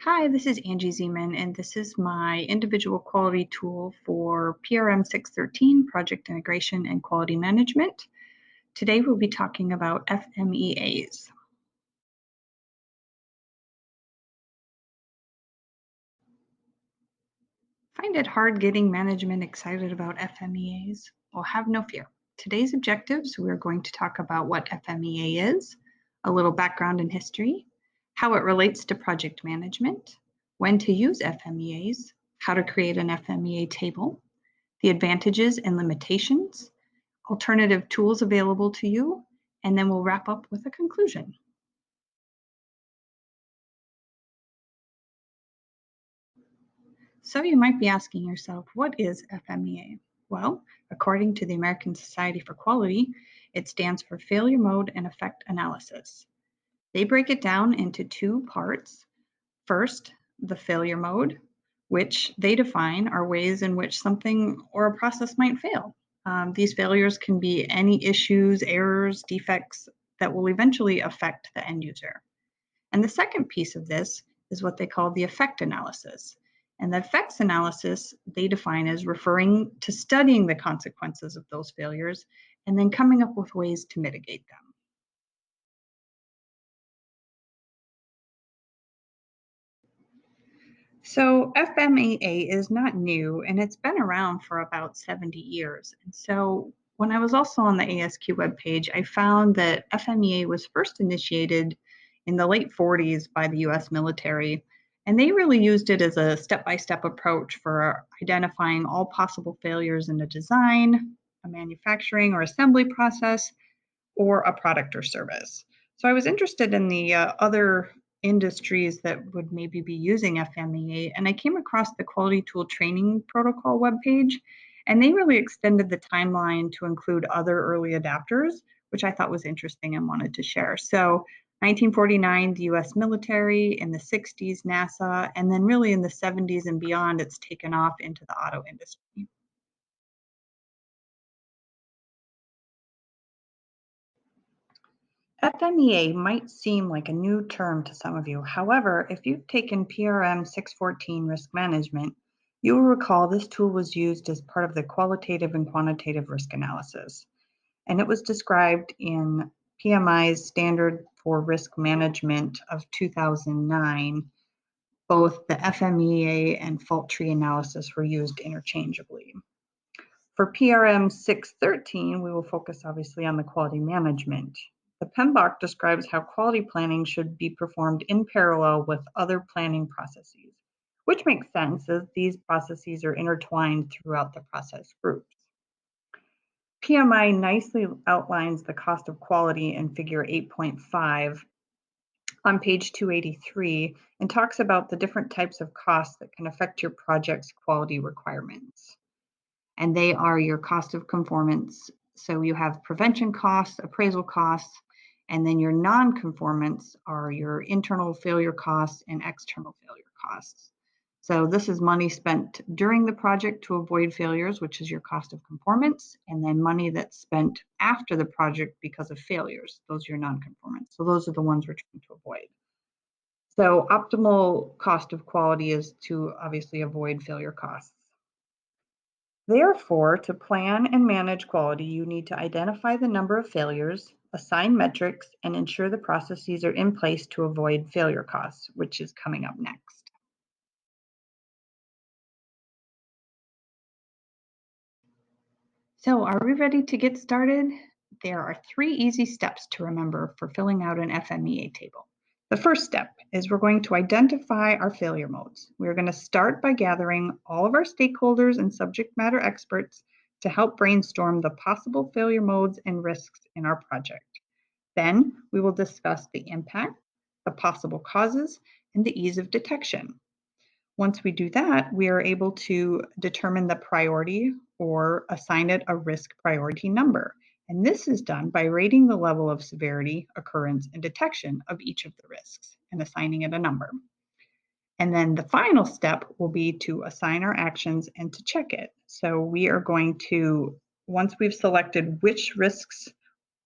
Hi, this is Angie Zeman, and this is my individual quality tool for PRM 613, Project Integration and Quality Management. Today we'll be talking about FMEAs. Find it hard getting management excited about FMEAs? Well, have no fear. Today's objectives, we're going to talk about what FMEA is, a little background and history, how it relates to project management, when to use FMEAs, how to create an FMEA table, the advantages and limitations, alternative tools available to you, and then we'll wrap up with a conclusion. So you might be asking yourself, what is FMEA? Well, according to the American Society for Quality, it stands for Failure Mode and Effect Analysis. They break it down into two parts. First, the failure mode, which they define are ways in which something or a process might fail. These failures can be any issues, errors, defects that will eventually affect the end user. And the second piece of this is what they call the effect analysis. And the effects analysis they define as referring to studying the consequences of those failures and then coming up with ways to mitigate them. So FMEA is not new, and it's been around for about 70 years. And so when I was also on the ASQ webpage, I found that FMEA was first initiated in the late 40s by the US military, and they really used it as a step-by-step approach for identifying all possible failures in a design, a manufacturing or assembly process, or a product or service. So I was interested in the other industries that would maybe be using FMEA, and I came across the Quality Tool Training Protocol webpage, and they really extended the timeline to include other early adapters, which I thought was interesting and wanted to share. So 1949, the US military, in the 60s, NASA, and then really in the 70s and beyond, it's taken off into the auto industry. FMEA might seem like a new term to some of you. However, if you've taken PRM 614 risk management, you will recall this tool was used as part of the qualitative and quantitative risk analysis. And it was described in PMI's Standard for Risk Management of 2009. Both the FMEA and fault tree analysis were used interchangeably. For PRM 613, we will focus obviously on the quality management. The PMBOK describes how quality planning should be performed in parallel with other planning processes, which makes sense as these processes are intertwined throughout the process groups. PMI nicely outlines the cost of quality in figure 8.5 on page 283 and talks about the different types of costs that can affect your project's quality requirements. And they are your cost of conformance. So you have prevention costs, appraisal costs, and then your non-conformance are your internal failure costs and external failure costs. So this is money spent during the project to avoid failures, which is your cost of conformance, and then money that's spent after the project because of failures. Those are your non-conformance. So those are the ones we're trying to avoid. So optimal cost of quality is to obviously avoid failure costs. Therefore, to plan and manage quality, you need to identify the number of failures, assign metrics, and ensure the processes are in place to avoid failure costs, which is coming up next. So are we ready to get started? There are 3 easy steps to remember for filling out an FMEA table. The first step is we're going to identify our failure modes. We're going to start by gathering all of our stakeholders and subject matter experts to help brainstorm the possible failure modes and risks in our project. Then we will discuss the impact, the possible causes, and the ease of detection. Once we do that, we are able to determine the priority or assign it a risk priority number. And this is done by rating the level of severity, occurrence, and detection of each of the risks and assigning it a number. And then the final step will be to assign our actions and to check it. So we are going to, once we've selected which risks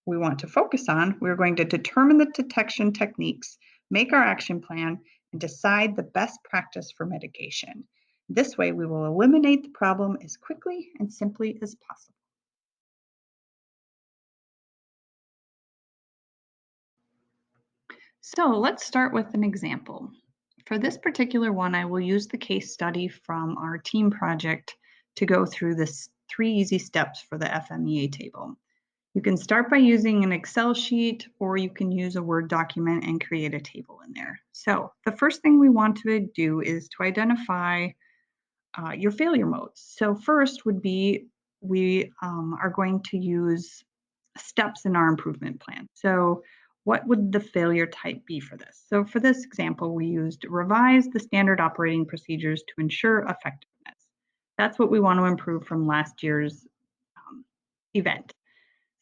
we want to focus on, we're going to determine the detection techniques, make our action plan, and decide the best practice for mitigation. This way, we will eliminate the problem as quickly and simply as possible. So let's start with an example. For this particular one, I will use the case study from our team project to go through this 3 easy steps for the FMEA table. You can start by using an Excel sheet, or you can use a Word document and create a table in there. So the first thing we want to do is to identify your failure modes. So first would be we are going to use steps in our improvement plan. So what would the failure type be for this? So for this example, we used revise the standard operating procedures to ensure effectiveness. That's what we want to improve from last year's event.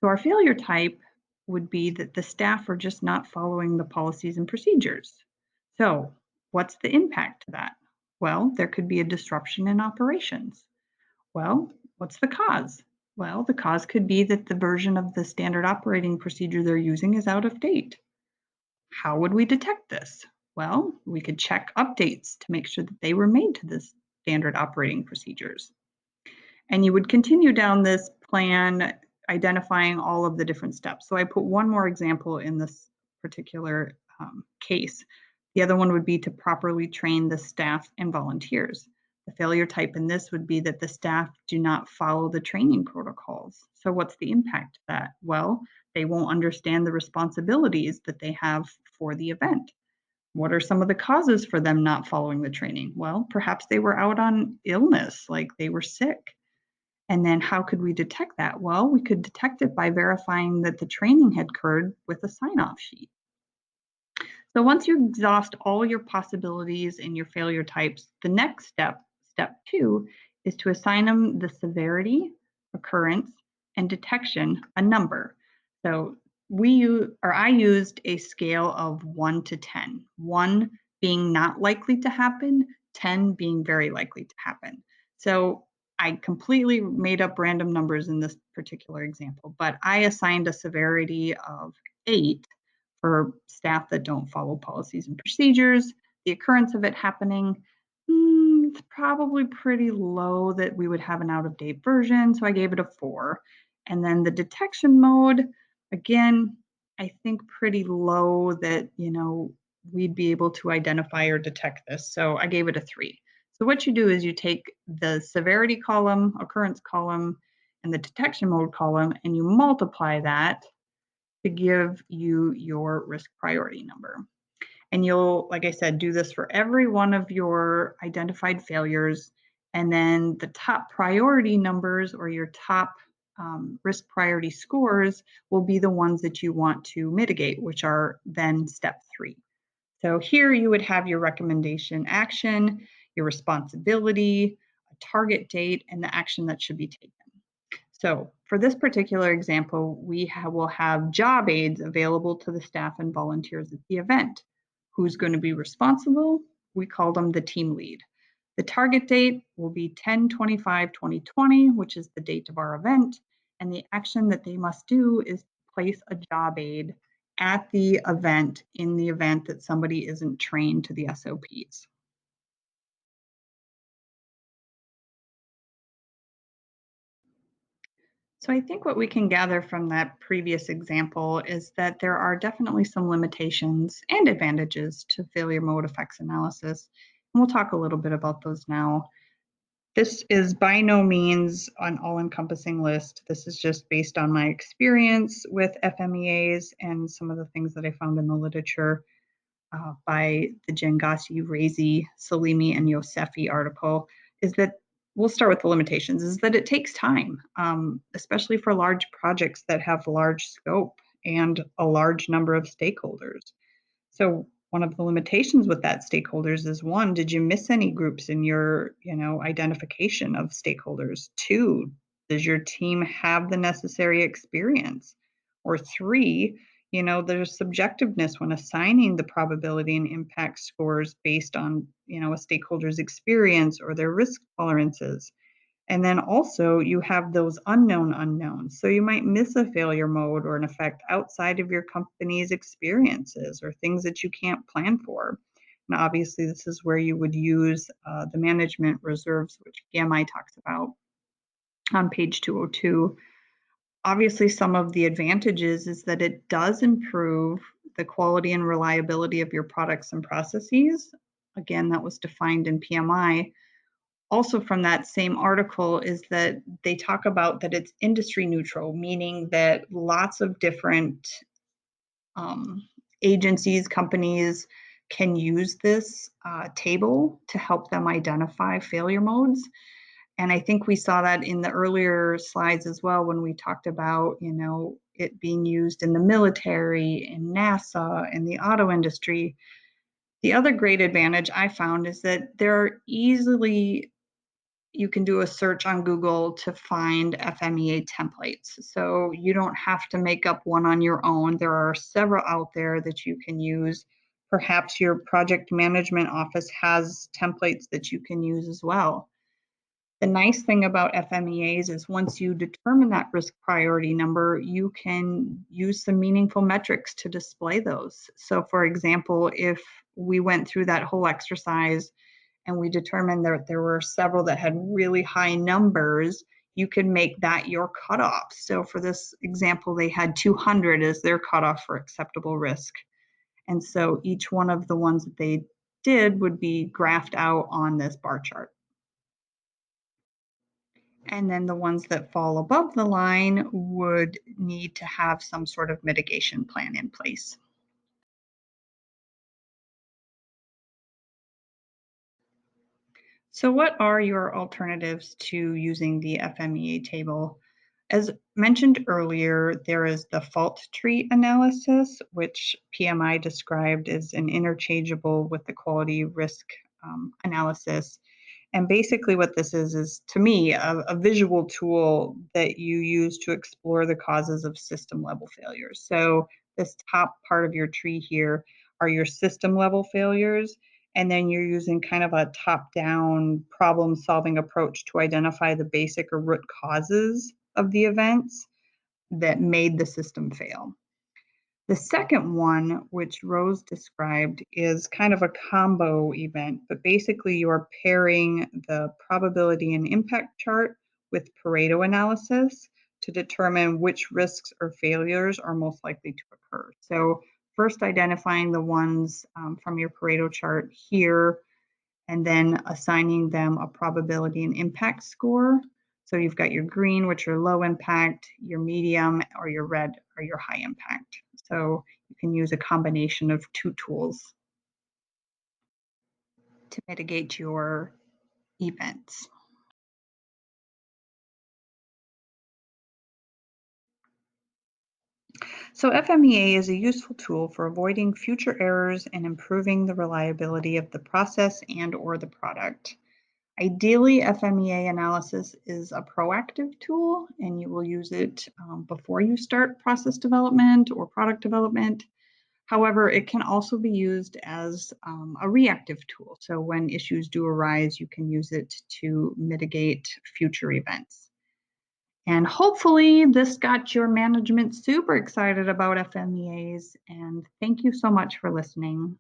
So our failure type would be that the staff are just not following the policies and procedures. So what's the impact to that? Well, there could be a disruption in operations. Well, what's the cause? Well, the cause could be that the version of the standard operating procedure they're using is out of date. How would we detect this? Well, we could check updates to make sure that they were made to the standard operating procedures. And you would continue down this plan identifying all of the different steps. So I put one more example in this particular case. The other one would be to properly train the staff and volunteers. The failure type in this would be that the staff do not follow the training protocols. So what's the impact of that? Well, they won't understand the responsibilities that they have for the event. What are some of the causes for them not following the training? Well, perhaps they were out on illness, like they were sick. And then how could we detect that? Well, we could detect it by verifying that the training had occurred with a sign-off sheet. So once you exhaust all your possibilities and your failure types, the next step, step 2, is to assign them the severity, occurrence, and detection a number. So I used a scale of 1 to 10, 1 being not likely to happen, 10 being very likely to happen. So I completely made up random numbers in this particular example, but I assigned a severity of 8 for staff that don't follow policies and procedures. The occurrence of it happening, it's probably pretty low that we would have an out-of-date version, so I gave it a 4. And then the detection mode, again, I think pretty low that, we'd be able to identify or detect this, so I gave it a 3. So what you do is you take the severity column, occurrence column, and the detection mode column, and you multiply that to give you your risk priority number. And you'll, like I said, do this for every one of your identified failures. And then the top priority numbers, or your top risk priority scores, will be the ones that you want to mitigate, which are then step 3. So here you would have your recommendation action, your responsibility, a target date, and the action that should be taken. So for this particular example, we will have job aids available to the staff and volunteers at the event. Who's going to be responsible? We call them the team lead. The target date will be 10/25/2020, which is the date of our event. And the action that they must do is place a job aid at the event in the event that somebody isn't trained to the SOPs. So I think what we can gather from that previous example is that there are definitely some limitations and advantages to failure mode effects analysis. And we'll talk a little bit about those now. This is by no means an all-encompassing list. This is just based on my experience with FMEAs and some of the things that I found in the literature by the Jangasi, Raisi, Salimi, and Yosefi article, is that we'll start with the limitations, is that it takes time, especially for large projects that have large scope and a large number of stakeholders. So one of the limitations with that stakeholders is, 1, did you miss any groups in your, identification of stakeholders? 2, does your team have the necessary experience? Or 3, there's subjectiveness when assigning the probability and impact scores based on, a stakeholder's experience or their risk tolerances. And then also you have those unknown unknowns. So you might miss a failure mode or an effect outside of your company's experiences or things that you can't plan for. And obviously, this is where you would use the management reserves, which PMI talks about on page 202. Obviously, some of the advantages is that it does improve the quality and reliability of your products and processes. Again, that was defined in PMI. Also from that same article is that they talk about that it's industry neutral, meaning that lots of different agencies, companies can use this table to help them identify failure modes. And I think we saw that in the earlier slides as well when we talked about, it being used in the military, in NASA, in the auto industry. The other great advantage I found is that you can do a search on Google to find FMEA templates. So you don't have to make up one on your own. There are several out there that you can use. Perhaps your project management office has templates that you can use as well. The nice thing about FMEAs is once you determine that risk priority number, you can use some meaningful metrics to display those. So for example, if we went through that whole exercise and we determined that there were several that had really high numbers, you can make that your cutoff. So for this example, they had 200 as their cutoff for acceptable risk. And so each one of the ones that they did would be graphed out on this bar chart. And then the ones that fall above the line would need to have some sort of mitigation plan in place. So what are your alternatives to using the FMEA table? As mentioned earlier, there is the fault tree analysis, which PMI described as an interchangeable with the quality risk analysis. And basically what this is to me, a visual tool that you use to explore the causes of system level failures. So this top part of your tree here are your system level failures. And then you're using kind of a top-down problem-solving approach to identify the basic or root causes of the events that made the system fail. The second one, which Rose described, is kind of a combo event, but basically you're pairing the probability and impact chart with Pareto analysis to determine which risks or failures are most likely to occur. So first identifying the ones from your Pareto chart here, and then assigning them a probability and impact score. So you've got your green, which are low impact, your medium, or your red are your high impact. So you can use a combination of two tools to mitigate your events. So FMEA is a useful tool for avoiding future errors and improving the reliability of the process and or the product. Ideally, FMEA analysis is a proactive tool, and you will use it before you start process development or product development. However, it can also be used as a reactive tool. So when issues do arise, you can use it to mitigate future events. And hopefully this got your management super excited about FMEAs. And thank you so much for listening.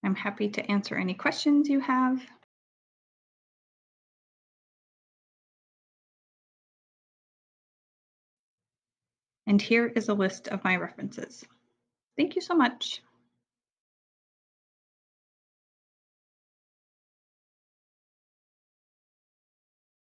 I'm happy to answer any questions you have. And here is a list of my references. Thank you so much.